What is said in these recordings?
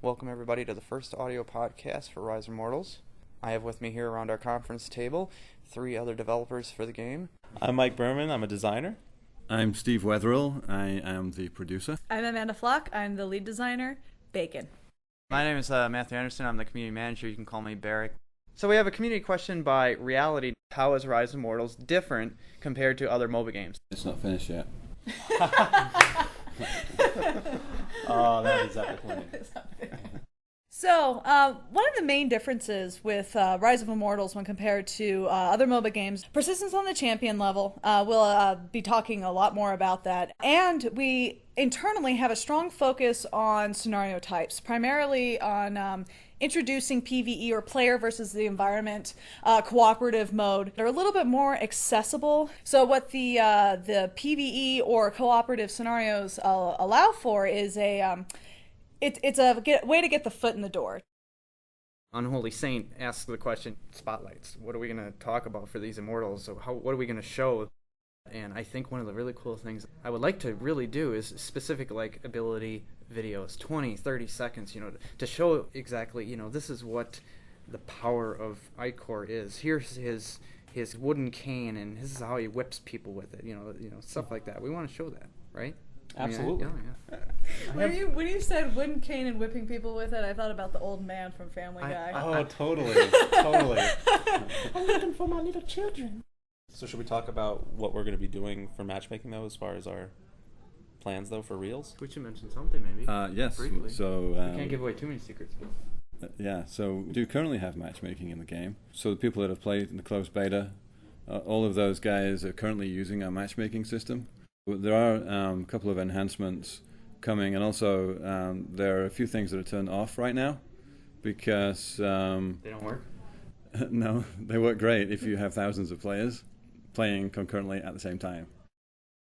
Welcome everybody to the first audio podcast for Rise of Immortals. I have with me here around our conference table 3 other developers for the game. I'm Mike Berman, I'm a designer. I'm Steve Wetherill, I am the producer. I'm Amanda Flock, I'm the lead designer. Bacon. My name is Matthew Anderson, I'm the community manager, you can call me Barrick. So we have a community question by Reality. How is Rise of Immortals different compared to other MOBA games? It's not finished yet. Oh, that is epic. So, one of the main differences with Rise of Immortals when compared to other MOBA games, persistence on the champion level. We'll be talking a lot more about that. And we internally have a strong focus on scenario types, primarily on introducing PvE or player versus the environment cooperative mode. They're a little bit more accessible. So what the PvE or cooperative scenarios allow for is it's a way to get the foot in the door. Unholy Saint asks the question, spotlights. What are we going to talk about for these Immortals? So what are we going to show? And I think one of the really cool things I would like to really do is specific ability videos, 20, 30 seconds, to show exactly, this is what the power of Ichor is. Here's his wooden cane, and this is how he whips people with it, stuff like that. We want to show that, right? Absolutely. When you said wooden cane and whipping people with it, I thought about the old man from Family Guy. Oh, totally. Totally. I'm looking for my little children. So should we talk about what we're going to be doing for matchmaking, though, as far as our plans, though, for reels? We should mention something, maybe. Yes. Briefly. So we can't give away too many secrets. So we do currently have matchmaking in the game. So the people that have played in the closed beta, all of those guys are currently using our matchmaking system. There are a couple of enhancements coming, and also there are a few things that are turned off right now because they don't work? No, they work great if you have thousands of players playing concurrently at the same time.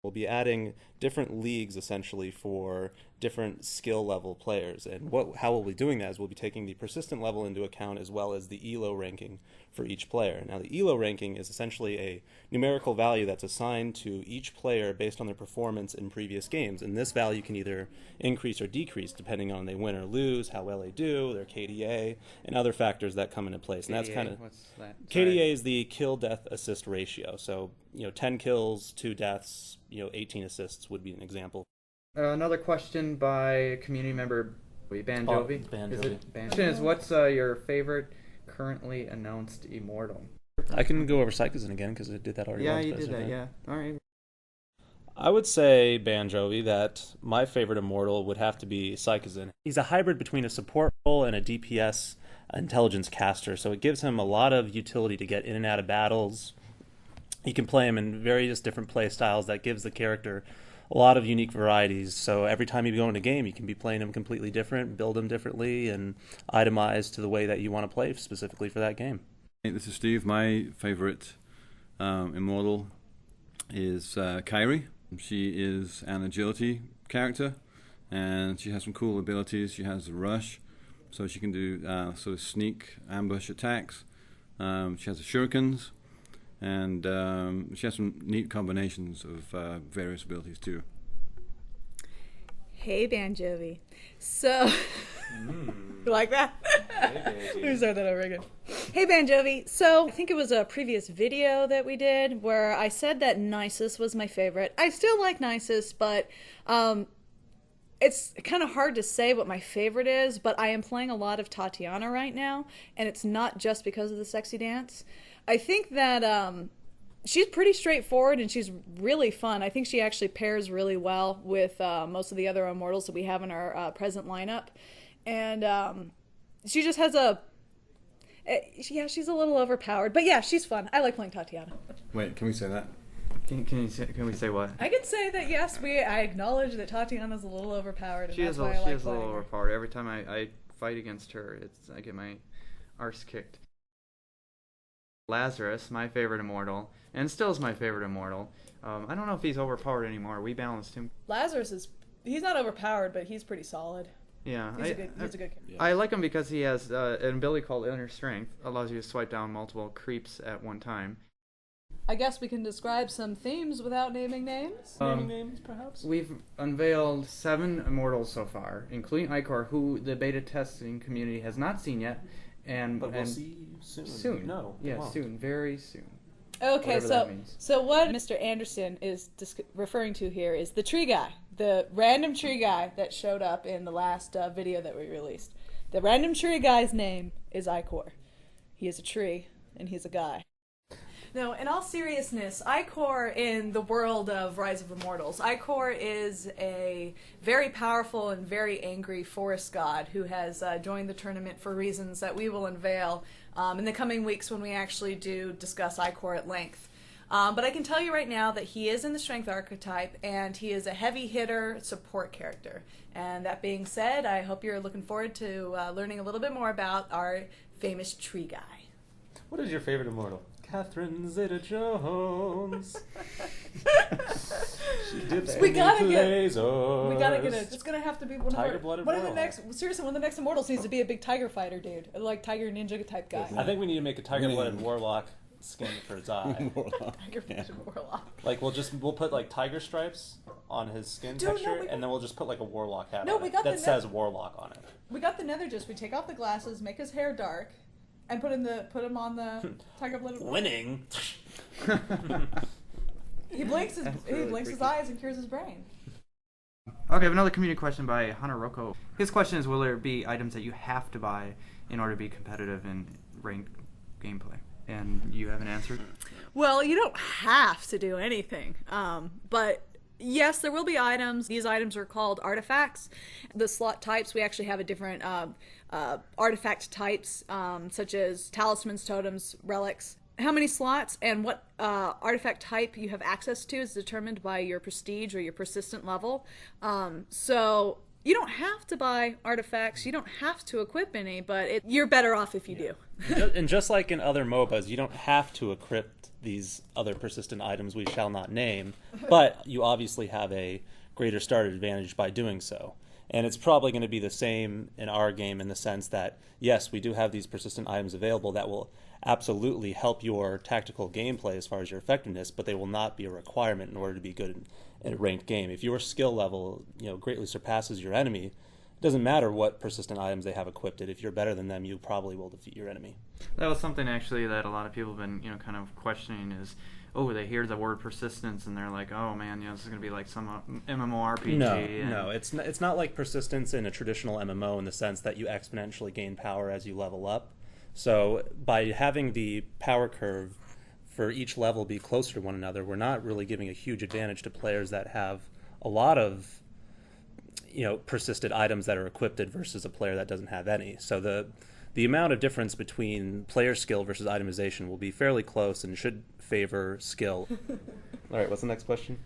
We'll be adding different leagues, essentially, for different skill level players. And how we'll be doing that is we'll be taking the persistent level into account as well as the ELO ranking for each player. Now, the ELO ranking is essentially a numerical value that's assigned to each player based on their performance in previous games. And this value can either increase or decrease depending on they win or lose, how well they do, their KDA, and other factors that come into place. And KDA, that's kind of... what's that? KDA is the kill death assist ratio. So, 10 kills, 2 deaths, 18 assists would be an example. Another question by community member Banjovi. Question is, what's your favorite currently announced Immortal? I can go over Psychosin again because I did that already. Yeah, you did that, yeah. All right. I would say, Banjovi, that my favorite Immortal would have to be Psychosin. He's a hybrid between a support role and a DPS intelligence caster, so it gives him a lot of utility to get in and out of battles. You can play him in various different play styles that gives the character a lot of unique varieties. So every time you go into a game, you can be playing him completely different, build him differently, and itemize to the way that you want to play specifically for that game. Hey, this is Steve. My favorite Immortal is Kairi. She is an agility character, and she has some cool abilities. She has a rush, so she can do sort of sneak ambush attacks. She has the shurikens. And she has some neat combinations of various abilities too. Hey, Banjovi. So, you like that? Let me start that over again. Hey, Banjovi. So, I think it was a previous video that we did where I said that Nisus was my favorite. I still like Nisus, but it's kind of hard to say what my favorite is, but I am playing a lot of Tatiana right now, and it's not just because of the sexy dance. I think that she's pretty straightforward and she's really fun. I think she actually pairs really well with most of the other Immortals that we have in our present lineup. And she just has she's a little overpowered. But yeah, she's fun. I like playing Tatiana. Wait, can we say that? Can we say what? I can say that, yes, I acknowledge that Tatiana's a little overpowered. And She is a little overpowered. Every time I fight against her, I get my arse kicked. Lazarus, my favorite Immortal, and still is my favorite Immortal. I don't know if he's overpowered anymore. We balanced him. Lazarus he's not overpowered, but he's pretty solid. Yeah, he's a good character. Yeah. I like him because he has an ability called Inner Strength, allows you to swipe down multiple creeps at one time. I guess we can describe some themes without naming names. Naming names, perhaps? We've unveiled 7 Immortals so far, including Icor, who the beta testing community has not seen yet. But we'll see soon. Soon. No. Yeah, Wow. soon. Very soon. Okay, Whatever that means. so what Mr. Anderson is referring to here is the tree guy, the random tree guy that showed up in the last video that we released. The random tree guy's name is Icor. He is a tree, and he's a guy. No, in all seriousness, Icor in the world of Rise of Immortals, Icor is a very powerful and very angry forest god who has joined the tournament for reasons that we will unveil in the coming weeks when we actually do discuss Icor at length. But I can tell you right now that he is in the strength archetype, and he is a heavy hitter support character. And that being said, I hope you're looking forward to learning a little bit more about our famous tree guy. What is your favorite Immortal? Catherine Zeta-Jones. She dips We gotta into get lasers. it. It's gonna have to be one Tiger-blooded of the warlock. next. Seriously, one of the next Immortals needs to be a big tiger fighter, dude, like tiger ninja type guy. I think we need to make a tiger-blooded warlock skin for his eye. Tiger warlock. Like we'll put like tiger stripes on his skin Dude, no, texture, we and then we'll just put like a warlock hat No, on we it got that the says warlock on it. We got the nether gist. We take off the glasses, make his hair dark, and put him on the tiger blooded. Winning. He blinks his freaky. eyes and cures his brain. Okay, I have another community question by Hunter Rocco. His question is, will there be items that you have to buy in order to be competitive in ranked gameplay? And you have an answer? Well, you don't have to do anything, but yes, there will be items. These items are called artifacts. The slot types, we actually have a different artifact types, such as talismans, totems, relics. How many slots and what artifact type you have access to is determined by your prestige or your persistent level. So you don't have to buy artifacts, you don't have to equip any, but you're better off if you do. And just like in other MOBAs, you don't have to equip these other persistent items we shall not name, but you obviously have a greater start advantage by doing so. And it's probably going to be the same in our game in the sense that, yes, we do have these persistent items available that will absolutely help your tactical gameplay as far as your effectiveness, but they will not be a requirement in order to be good in a ranked game. If your skill level, greatly surpasses your enemy, it doesn't matter what persistent items they have equipped. If you're better than them, you probably will defeat your enemy. That was something actually that a lot of people have been, kind of questioning is, they hear the word persistence and they're like, oh man, this is going to be like some MMORPG. No, it's not like persistence in a traditional MMO in the sense that you exponentially gain power as you level up. So by having the power curve for each level be closer to one another, we're not really giving a huge advantage to players that have a lot of persistent items that are equipped versus a player that doesn't have any. So the amount of difference between player skill versus itemization will be fairly close and should favor skill. All right, what's the next question?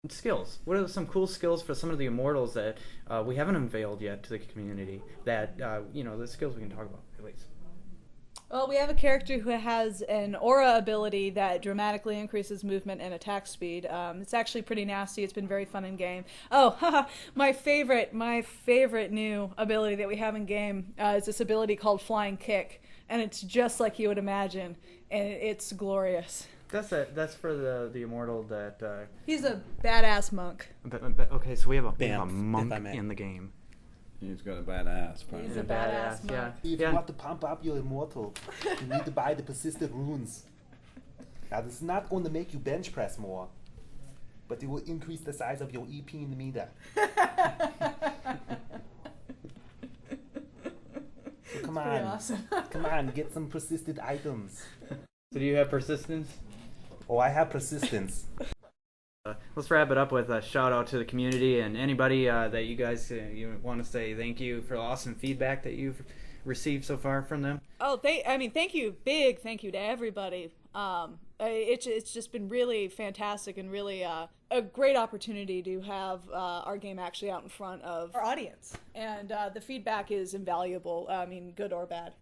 Skills. What are some cool skills for some of the Immortals that we haven't unveiled yet to the community that, the skills we can talk about, at least? Well, we have a character who has an aura ability that dramatically increases movement and attack speed. It's actually pretty nasty. It's been very fun in game. Oh, haha, my favorite new ability that we have in game is this ability called Flying Kick, and it's just like you would imagine, and it's glorious. That's for the Immortal that... He's a badass monk. Okay, so we have a Bamf, monk if I may. in the game. He's got a badass. Apparently. He's a badass monk. If you want to pump up your immortal, you need to buy the persistent runes. Now, this is not going to make you bench press more, but it will increase the size of your EP in the meter. So come on, Awesome. come on, get some persistent items. So do you have persistence? Oh, I have persistence. Let's wrap it up with a shout out to the community and anybody that you guys you want to say thank you for the awesome feedback that you've received so far from them. Oh, thank you, big thank you to everybody. It's just been really fantastic and really a great opportunity to have our game actually out in front of our audience, and the feedback is invaluable. I mean, good or bad.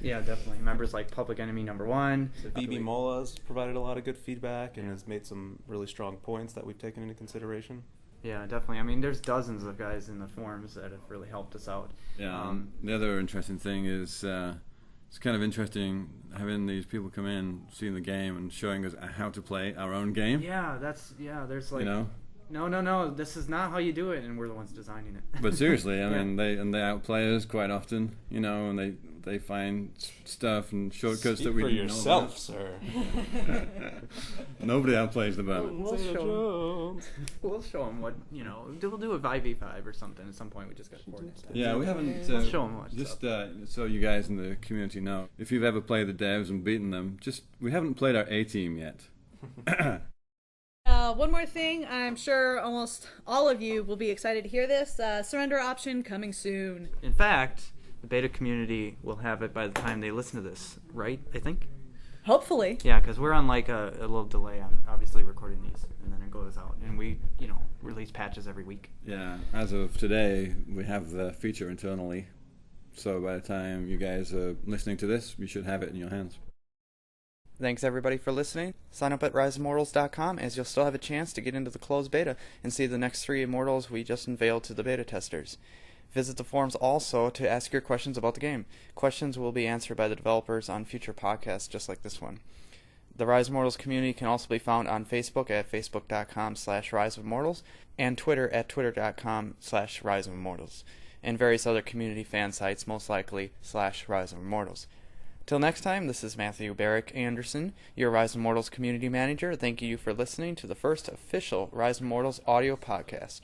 Yeah, definitely. Members like Public Enemy #1. BB Mola's provided a lot of good feedback and has made some really strong points that we've taken into consideration. Yeah, definitely. I mean, there's dozens of guys in the forums that have really helped us out. Yeah. The other interesting thing is it's kind of interesting having these people come in, seeing the game, and showing us how to play our own game. Yeah, there's like, You know. no, this is not how you do it, and we're the ones designing it. But seriously, I mean, they outplay us quite often, you know, and they find stuff and shortcuts that we for didn't yourself, sir. know about. Nobody outplays the battle. We'll show them what, you know. We'll do a 5v5 or something at some point. We just got to coordinate that. Yeah, we haven't. We'll show 'em what's just up. so you guys in the community know, if you've ever played the devs and beaten them, we haven't played our A team yet. One more thing, I'm sure almost all of you will be excited to hear this. Surrender option coming soon. In fact, the beta community will have it by the time they listen to this, right? I think. Hopefully. Yeah, because we're on like a little delay on obviously recording these, and then it goes out, and we, you know, release patches every week. Yeah, as of today, we have the feature internally, so by the time you guys are listening to this, you should have it in your hands. Thanks everybody for listening. Sign up at riseimmortals.com, as you'll still have a chance to get into the closed beta and see the next 3 Immortals we just unveiled to the beta testers. Visit the forums also to ask your questions about the game. Questions will be answered by the developers on future podcasts just like this one. The Rise of Immortals community can also be found on Facebook at facebook.com/riseofimmortals and Twitter at twitter.com/riseofimmortals, and various other community fan sites, most likely /riseofimmortals. Till next time, this is Matthew Barrick Anderson, your Rise of Immortals community manager. Thank you for listening to the first official Rise of Immortals audio podcast.